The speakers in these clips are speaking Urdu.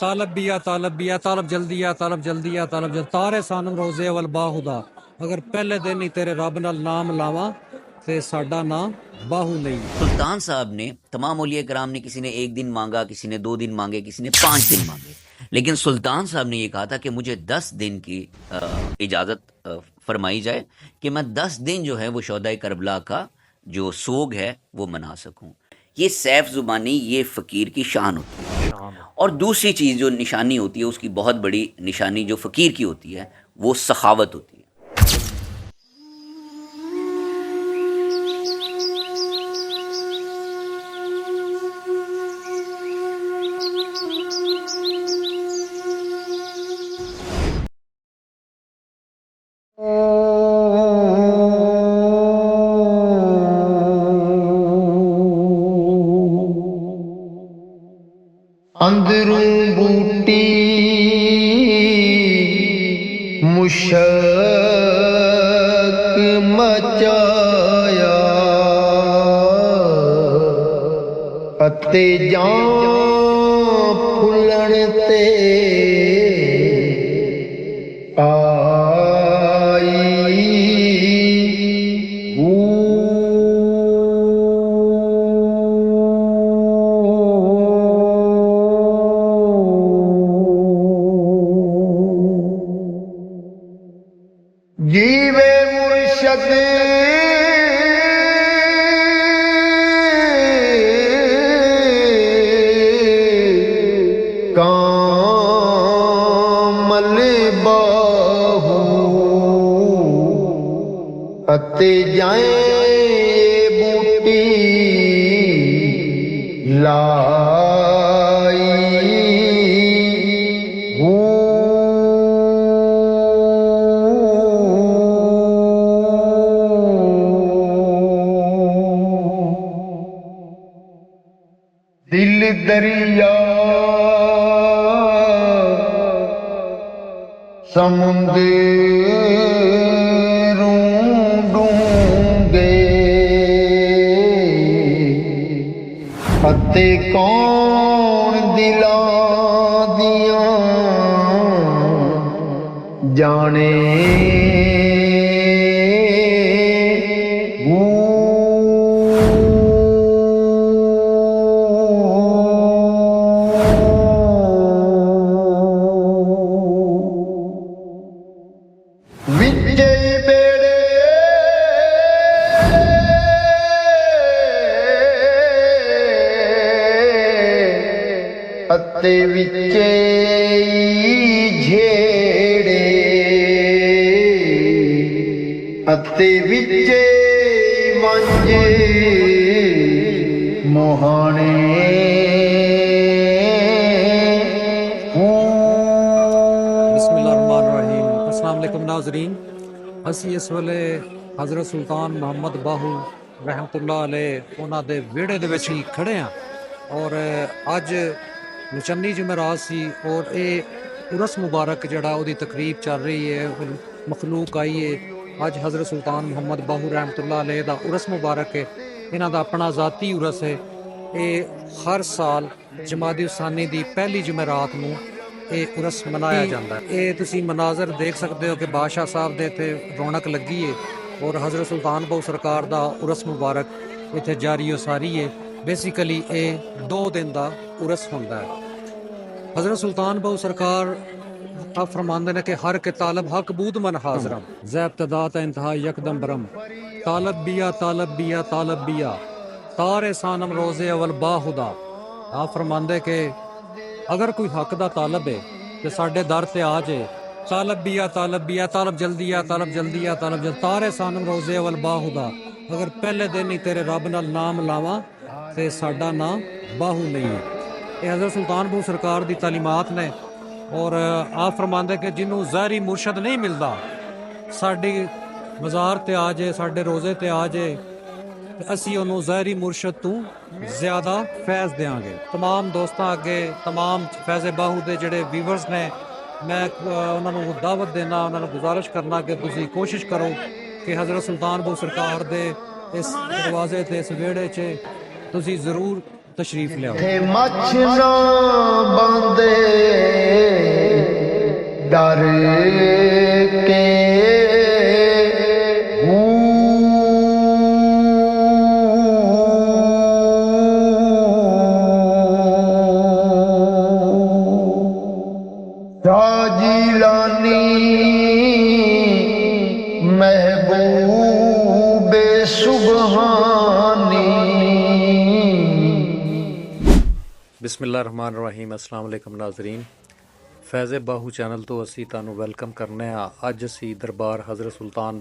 طالب بیا طالب بیا طالب جلدی آ طالب جلدی آ طالب جلدی تارے سانم روزے اول باہدا اگر پہلے دن ہی تیرے رب نال نام لاواں تے ساڈا نام باہو نہیں. سلطان صاحب نے تمام اولیاء کرام نے کسی نے 1 دن مانگا، کسی نے 2 دن مانگے، کسی نے 5 دن مانگے، لیکن سلطان صاحب نے یہ کہا تھا کہ مجھے 10 دن کی اجازت فرمائی جائے کہ میں 10 دن جو ہے وہ شہدائے کربلا کا جو سوگ ہے وہ منا سکوں. یہ سیف زبانی، یہ فقیر کی شان ہوتی ہے. اور دوسری چیز جو نشانی ہوتی ہے، اس کی بہت بڑی نشانی جو فقیر کی ہوتی ہے وہ سخاوت ہوتی ہے. اندروں بوٹی مشک مچایا اتے جان پھلن تے جیوے مرشد کامل باہو اتے جائیں بوٹی دل دریا سمندروں ڈونگے اتے کون دلاں دیاں جانے اتے وچے جھیڑے اتے وچے منجے موہانے بسم اللہ الرحمن الرحیم. السلام علیکم ناظرین. اسی اس ویلے حضرت سلطان محمد باہو رحمت اللہ علیہ انہاں دے ویڑے دے وچ ہی کھڑے ہاں اور اج نچنی جمعرات سی اور اے عرس مبارک جڑا او دی تقریب چل رہی ہے، مخلوق آئی ہے. اج حضرت سلطان محمد باہو رحمت اللہ علیہ دا عرس مبارک ہے. انہاں دا اپنا ذاتی عرس ہے. اے ہر سال جمادی الثانی دی پہلی جمعرات نو اے عرس منایا جاتا ہے. اے تسی مناظر دیکھ سکتے ہو کہ بادشاہ صاحب دے تے رونق لگی ہے اور حضرت سلطان باہو سرکار دا عرس مبارک اتنے جاری و ساری ہے. بیسیکلی اے 2 دن دا عرس ہوندا ہے. حضرت سلطان باہو سرکار آپ فرماندے نے کہ ہر کے طالب حق بود من حاضرم زی ابتدا تا انتہا یکدم برم طالب بیا طالب بیا طالب بیا تارے سانم روزے اول باہدا. آپ فرماندے کہ اگر کوئی حق دا طالب ہے تے ساڈے در تے آ جائے. طالب بیا طالب بیا طالب جلدی آ طالب جلدی آ طالب جلدی تارے سانم روزے اول باہدا اگر پہلے دن ہی تیرے رب نال نام لاواں تے ساڈا نام باہو نہیں ہے. یہ حضرت سلطان باہو سرکار دی تعلیمات نے اور آپ فرماندے کہ جنہوں ظاہری مرشد نہیں ملدا ساڈی مزار تے آ جائے، ساڈے روزے تے آ جائے تے اسی انہوں ظاہری مرشد تو زیادہ فیض دیاں گے. تمام دوستاں اگے تمام فیض باہو دے جڑے ویورز نے میں انہاں نوں دعوت دینا، انہاں نوں گزارش کرنا کہ تسی کوشش کرو کہ حضرت سلطان باہو سرکار دے اس دروازے تے اس ویڑے 'چ تسی ضرور تشریف ਲਿਆਓ। ਥੇ ਮੱਛ ਨਾ ਬੰਦੇ ਡਰ ਕੇ ਰਾਜੀਲਾਨੀ ਮਹਿਬੂਬੇ ਸੁਬਹਾਨੀ। ਬਿਸਮਿਲ੍ਲਾਹਿਰਰਹਿਮਾਨਿਰਰਹੀਮ। ਅਸਲਾਮ ਅਲੈਕਮ ਨਾਜ਼ਰੀਨ, ਫੈਜ਼ ਬਾਹੂ ਚੈਨਲ ਤੋਂ ਅਸੀਂ ਤੁਹਾਨੂੰ ਵੈਲਕਮ ਕਰਨੇ ਆ। ਅੱਜ ਅਸੀਂ ਦਰਬਾਰ ਹਜ਼ਰਤ ਸੁਲਤਾਨ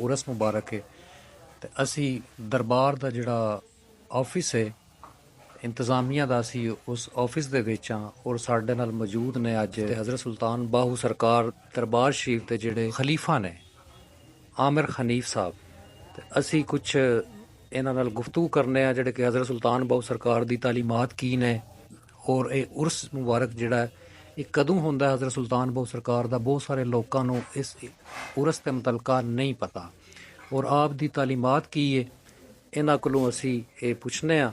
ਉਰਸ ਮੁਬਾਰਕ ਹੈ, ਤੇ ਅਸੀਂ ਦਰਬਾਰ ਦਾ ਜਿਹੜਾ ਆਫਿਸ ਹੈ ਇੰਤਜ਼ਾਮੀਆ ਦਾ, ਅਸੀਂ ਉਸ ਆਫਿਸ ਦੇ ਵਿੱਚ ਹਾਂ ਔਰ ਸਾਡੇ ਨਾਲ ਮੌਜੂਦ ਨੇ ਅੱਜ ਹਜ਼ਰਤ ਸੁਲਤਾਨ ਬਾਹੂ ਸਰਕਾਰ ਦਰਬਾਰ ਸ਼ਰੀਫ ਦੇ ਜਿਹੜੇ ਖਲੀਫਾ ਨੇ ਆਮਿਰ ਖਨੀਫ ਸਾਹਿਬ। ਤੇ ਅਸੀਂ ਕੁਛ ਇਹਨਾਂ ਨਾਲ ਗੁਫ਼ਤਗੂ ਕਰਨੇ ਆ ਜਿਹੜੇ ਕਿ ਹਜ਼ਰਤ ਸੁਲਤਾਨ ਬਾਹੂ ਸਰਕਾਰ ਦੀ ਤਾਲੀਮਾਤ ਕੀ ਨੇ ਔਰ ਇਹ ਉਰਸ ਮੁਬਾਰਕ ਜਿਹੜਾ ਹੈ ਇਹ ਕਦੋਂ ਹੁੰਦਾ ਹੈ ਹਜ਼ਰਤ ਸੁਲਤਾਨ ਬਾਹੂ ਸਰਕਾਰ ਦਾ। ਬਹੁਤ ਸਾਰੇ ਲੋਕਾਂ ਨੂੰ ਇਸ ਉਰਸ ਦੇ ਮੁਤਲਕਾ ਨਹੀਂ ਪਤਾ ਔਰ ਆਪ ਦੀ ਤਾਲੀਮਾਤ ਕੀ ਹੈ, ਇਹਨਾਂ ਕੋਲੋਂ ਅਸੀਂ ਇਹ ਪੁੱਛਨੇ ਆ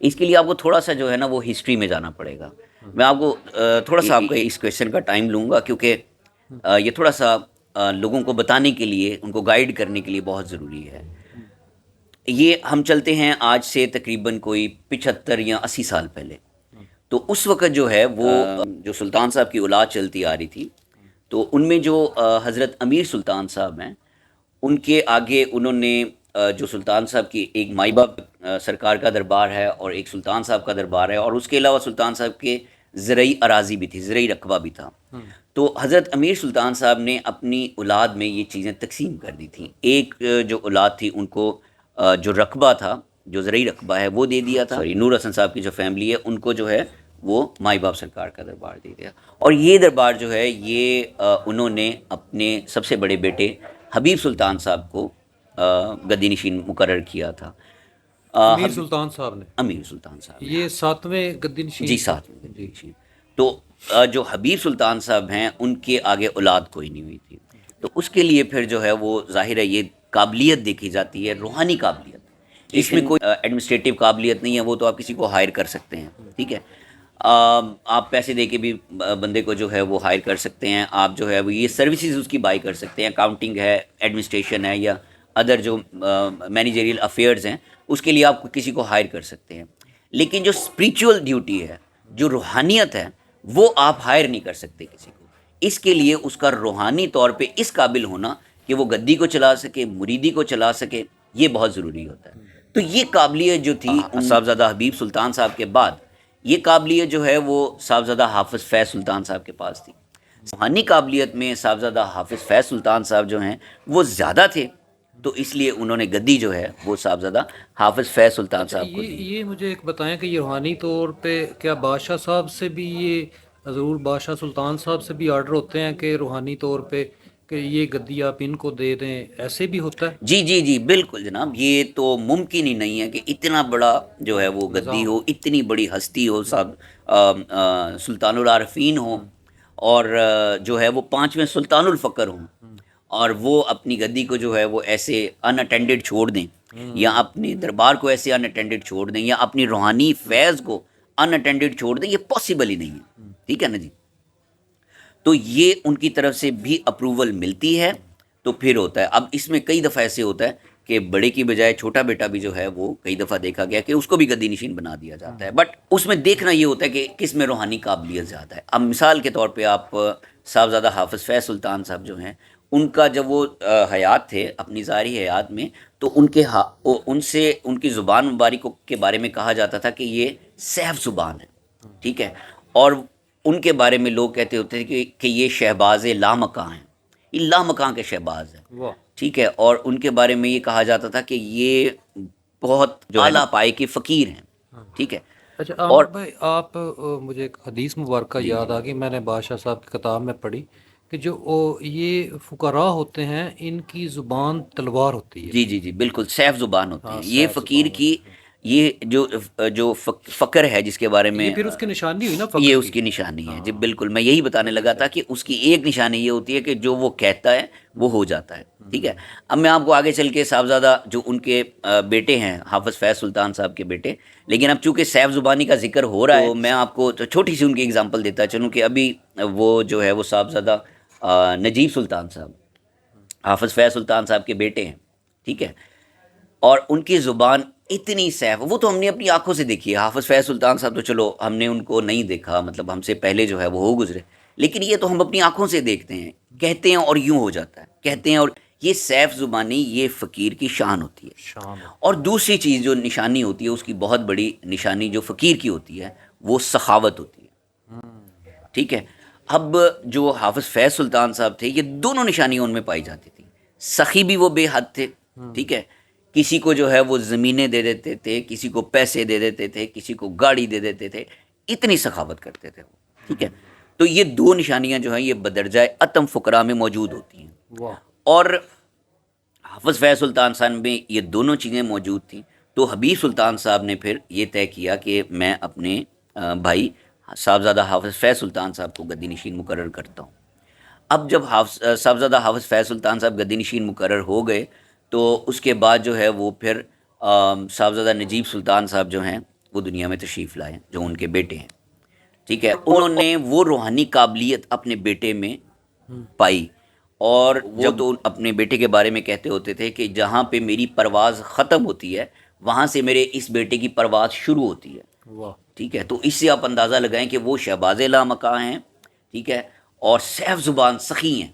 اس کے لیے آپ کو تھوڑا سا جو ہے نا وہ ہسٹری میں جانا پڑے گا. میں آپ کو تھوڑا سا آپ کا اس کویشچن کا ٹائم لوں گا کیونکہ یہ تھوڑا سا لوگوں کو بتانے کے لیے, ان کو گائیڈ کرنے کے لیے بہت ضروری ہے. یہ ہم چلتے ہیں آج سے تقریباً کوئی 75 یا 80 سال پہلے. تو اس وقت جو ہے وہ جو سلطان صاحب کی اولاد چلتی آ رہی تھی, تو ان میں جو حضرت امیر سلطان صاحب ہیں, ان کے آگے انہوں نے جو سلطان صاحب کی ایک مائی باپ سرکار کا دربار ہے اور ایک سلطان صاحب کا دربار ہے, اور اس کے علاوہ سلطان صاحب کے زرعی اراضی بھی تھی, زرعی رقبہ بھی تھا. تو حضرت امیر سلطان صاحب نے اپنی اولاد میں یہ چیزیں تقسیم کر دی تھیں. ایک جو اولاد تھی ان کو جو رقبہ تھا, جو زرعی رقبہ ہے وہ دے دیا تھا. نور حسن صاحب کی جو فیملی ہے ان کو جو ہے وہ مائی باپ سرکار کا دربار دے دیا. اور یہ دربار جو ہے یہ انہوں نے اپنے سب سے بڑے بیٹے حبیب سلطان صاحب کو گدی نشین مقرر کیا تھا. امیر سلطان صاحب نے, امیر سلطان صاحب یہ 7ویں گدی نشین, جی 7ویں گدی نشین. تو جو حبیب سلطان صاحب ہیں ان کے آگے اولاد کوئی نہیں ہوئی تھی. تو اس کے لیے پھر جو ہے وہ ظاہر ہے یہ قابلیت دیکھی جاتی ہے, روحانی قابلیت. اس میں کوئی ایڈمنسٹریٹو قابلیت نہیں ہے, وہ تو آپ کسی کو ہائر کر سکتے ہیں, ٹھیک ہے. آپ پیسے دے کے بھی بندے کو جو ہے وہ ہائر کر سکتے ہیں. آپ جو ہے وہ یہ سروسز اس کی بائی کر سکتے ہیں, اکاؤنٹنگ ہے, ایڈمنسٹریشن ہے, یا ادر جو مینیجریل افیئرز ہیں, اس کے لیے آپ کسی کو ہائر کر سکتے ہیں. لیکن جو اسپریچول ڈیوٹی ہے, جو روحانیت ہے, وہ آپ ہائر نہیں کر سکتے کسی کو. اس کے لیے اس کا روحانی طور پہ اس قابل ہونا کہ وہ گدی کو چلا سکے, مریدی کو چلا سکے, یہ بہت ضروری ہوتا ہے. تو یہ قابلیت جو تھی صاحبزادہ حبیب سلطان صاحب کے بعد, یہ قابلیت جو ہے وہ صاحبزادہ حافظ فیض سلطان صاحب کے پاس تھی. روحانی قابلیت میں صاحبزادہ حافظ فیض سلطان صاحب جو ہیں وہ زیادہ تھے, تو اس لیے انہوں نے گدی جو ہے وہ صاحبزادہ حافظ فیض سلطان صاحب کو دی. یہ مجھے ایک بتائیں کہ یہ روحانی طور پہ کیا بادشاہ صاحب سے بھی, یہ حضور بادشاہ سلطان صاحب سے بھی آرڈر ہوتے ہیں کہ روحانی طور پہ کہ یہ گدی آپ ان کو دے دیں, ایسے بھی ہوتا ہے؟ جی جی جی بالکل جناب. یہ تو ممکن ہی نہیں ہے کہ اتنا بڑا جو ہے وہ گدی ہو, اتنی بڑی ہستی ہو, صاحب سلطان العارفین ہو, اور جو ہے وہ 5ویں سلطان الفقر ہوں, اور وہ اپنی گدی کو جو ہے وہ ایسے ان اٹینڈڈ چھوڑ دیں, یا اپنے دربار کو ایسے ان اٹینڈڈ چھوڑ دیں, یا اپنی روحانی فیض کو ان اٹینڈڈ چھوڑ دیں. یہ پاسبل ہی نہیں ہے, ٹھیک ہے نا جی. تو یہ ان کی طرف سے بھی اپروول ملتی ہے تو پھر ہوتا ہے. اب اس میں کئی دفعہ ایسے ہوتا ہے کہ بڑے کی بجائے چھوٹا بیٹا بھی جو ہے وہ کئی دفعہ دیکھا گیا کہ اس کو بھی گدی نشین بنا دیا جاتا ہے, بٹ اس میں دیکھنا یہ ہوتا ہے کہ کس میں روحانی قابلیت زیادہ ہے. اب مثال کے طور پہ آپ صاحبزادہ حافظ فیض سلطان صاحب جو ہیں, ان کا جب وہ حیات تھے, اپنی ظاہری حیات میں, تو ان سے ان کی زبان مبارک کے بارے میں کہا جاتا تھا کہ یہ سیف زبان ہے, ٹھیک ہے. اور ان کے بارے میں لوگ کہتے ہوتے تھے کہ یہ شہباز لامکاں ہیں, یہ لامکاں کے شہباز ہیں, ٹھیک ہے. اور ان کے بارے میں یہ کہا جاتا تھا کہ یہ بہت جو اعلیٰ پائے کے فقیر ہیں, ٹھیک ہے. اچھا عامر بھائی, آپ مجھے ایک حدیث مبارکہ یاد آ گئی, میں نے بادشاہ صاحب کی کتاب میں پڑھی کہ جو یہ فقراء ہوتے ہیں ان کی زبان تلوار ہوتی ہے. جی جی جی بالکل, سیف زبان ہوتی ہے. یہ فقیر کی یہ جو فقر ہے جس کے بارے میں, پھر اس کی نشانی ہوئی نا, یہ اس کی نشانی ہے. جی بالکل, میں یہی بتانے لگا تھا کہ اس کی ایک نشانی یہ ہوتی ہے کہ جو وہ کہتا ہے وہ ہو جاتا ہے, ٹھیک ہے. اب میں آپ کو آگے چل کے صاحبزادہ جو ان کے بیٹے ہیں حافظ فیض سلطان صاحب کے بیٹے, لیکن اب چونکہ سیف زبانی کا ذکر ہو رہا ہے تو میں آپ کو چھوٹی سی ان کی اگزامپل دیتا چلوں کہ ابھی وہ جو ہے وہ صاحبزادہ نجیب سلطان صاحب حافظ فیض سلطان صاحب کے بیٹے ہیں, ٹھیک ہے. اور ان کی زبان اتنی سیف, وہ تو ہم نے اپنی آنکھوں سے دیکھی ہے. حافظ فیض سلطان صاحب تو چلو ہم نے ان کو نہیں دیکھا, مطلب ہم سے پہلے جو ہے وہ ہو گزرے, لیکن یہ تو ہم اپنی آنکھوں سے دیکھتے ہیں, کہتے ہیں اور یوں ہو جاتا ہے, کہتے ہیں. اور یہ سیف زبانی یہ فقیر کی شان ہوتی ہے. اور دوسری چیز جو نشانی ہوتی ہے, اس کی بہت بڑی نشانی جو فقیر کی ہوتی ہے, وہ سخاوت ہوتی ہے, ٹھیک ہے. اب جو حافظ فیض سلطان صاحب تھے, یہ دونوں نشانیاں ان میں پائی جاتی تھیں. سخی بھی وہ بے حد تھے, ٹھیک ہے. کسی کو جو ہے وہ زمینیں دے دیتے تھے, کسی کو پیسے دے دیتے تھے, کسی کو گاڑی دے دیتے تھے, اتنی سخاوت کرتے تھے وہ, ٹھیک ہے. تو یہ دو نشانیاں جو ہیں یہ بدرجہ اتم فقراء میں موجود ہوتی ہیں. اور حافظ فیض سلطان صاحب میں یہ دونوں چیزیں موجود تھیں. تو حبیب سلطان صاحب نے پھر یہ طے کیا کہ میں اپنے بھائی صاحبزادہ حافظ فیض سلطان صاحب کو گدی نشین مقرر کرتا ہوں. اب جب صاحبزادہ حافظ فیض سلطان صاحب گدی نشین مقرر ہو گئے, تو اس کے بعد جو ہے وہ پھر صاحبزادہ نجیب سلطان صاحب جو ہیں وہ دنیا میں تشریف لائے جو ان کے بیٹے ہیں. ٹھیک ہے, انہوں نے وہ روحانی قابلیت اپنے بیٹے میں پائی, اور وہ تو اپنے بیٹے کے بارے میں کہتے ہوتے تھے کہ جہاں پہ میری پرواز ختم ہوتی ہے وہاں سے میرے اس بیٹے کی پرواز شروع ہوتی ہے. ٹھیک ہے, تو اس سے آپ اندازہ لگائیں کہ وہ شہباز لامکاں ہیں, ٹھیک ہے, اور سیف زبان سخی ہیں.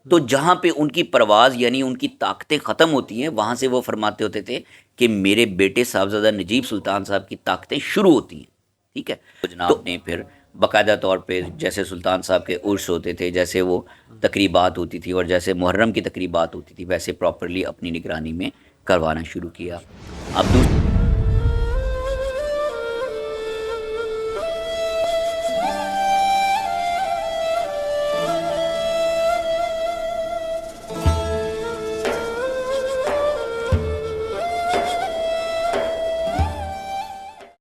تو جہاں پہ ان کی پرواز یعنی ان کی طاقتیں ختم ہوتی ہیں وہاں سے وہ فرماتے ہوتے تھے کہ میرے بیٹے صاحبزادہ نجیب سلطان صاحب کی طاقتیں شروع ہوتی ہیں. ٹھیک ہے, تو جناب نے پھر باقاعدہ طور پہ جیسے سلطان صاحب کے عرس ہوتے تھے, جیسے وہ تقریبات ہوتی تھی اور جیسے محرم کی تقریبات ہوتی تھی, ویسے پراپرلی اپنی نگرانی میں کروانا شروع کیا. اب